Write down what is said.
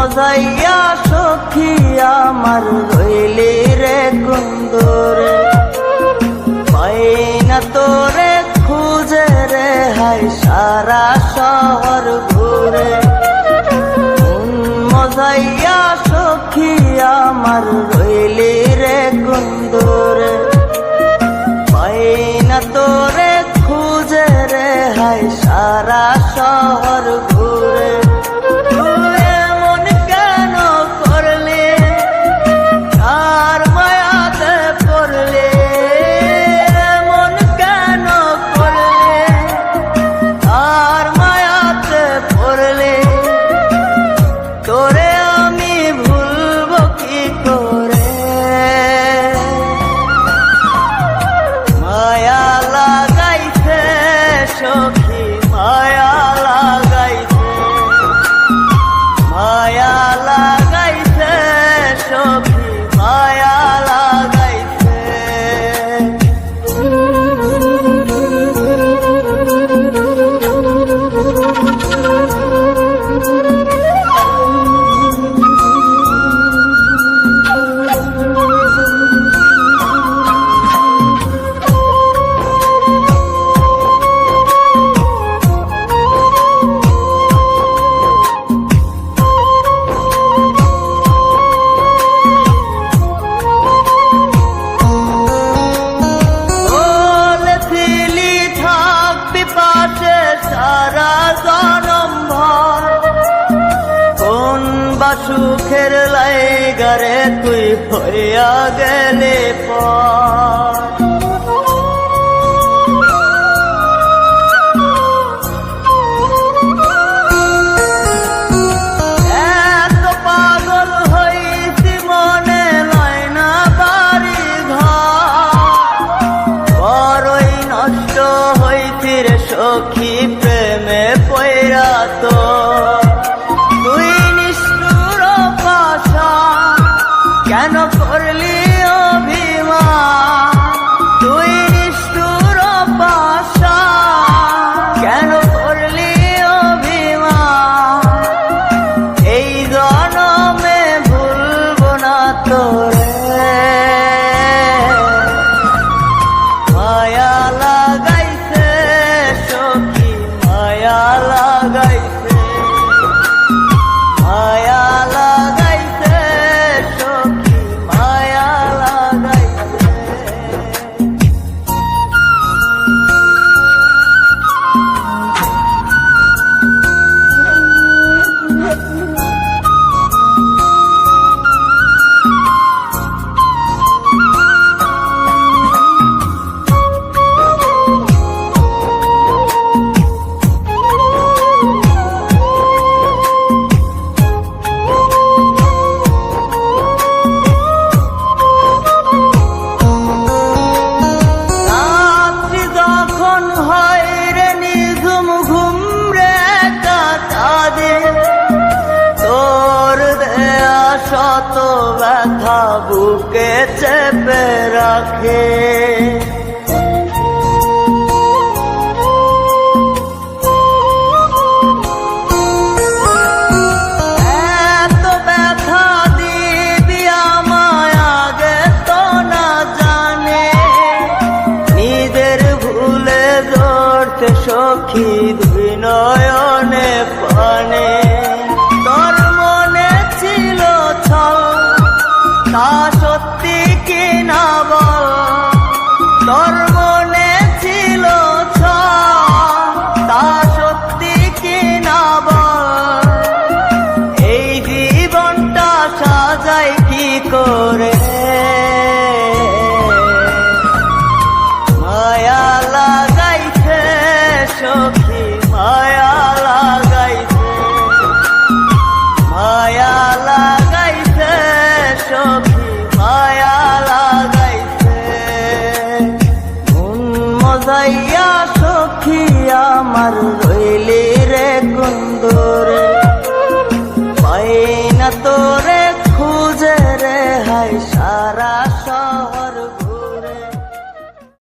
মজাইয়া সখী আমার রইলি রে কুন্দরে, পাই না তোরে খুঁজে রে হাই সারা শহর ঘুরে। মজাইয়া সখী আমার রইলি রে কুন্দরে, পাই না তোরে খুঁজে রে হাই সারা শহর ঘুরে। সখী মায়া লাগাইছে, মায়া লাগাইছে সখী মায়া লাগাইছে। সারা জনম ভর কোন বা সুখের লাইগারে তুই হইয়া গেলে পর। এত পাগল হইছি মনে লয় না বাড়ি ঘর, বড়ই নষ্ট হইছি রে সখী প্রেমে পয়রা। তো তুই নিষ্ঠুর পাশান কেন করলি অভিমান, তুই নিষ্ঠুর পাশান কেন করলি অভিমান। এই জনমে ভুলবো না তোরে, মায়া লাগাইছে সখী মায়া লাগাইছে, মায়া লাগাইছে সখী মায়া লাগাইছে। শত ব্যথা বুকে চেপে রাখে, এত ব্যথা দিবি আমায় আগে তো না জানে। নিজের ভুলে জড়তে সখী দুই নয়নে পানে। তা সত্যি কি না বল, তোর মনে ছিল তা সত্যি কি না বল। এই জীবনটা সাজাই কি করে, মায়া লাগাইছে সখী মায়া লাগাইছে, মায়া লাগাইছে সখী মায়া লাগাইছে। মজাইয়া সখী আমার রইলি রে কুন্দরে, পাই না তোর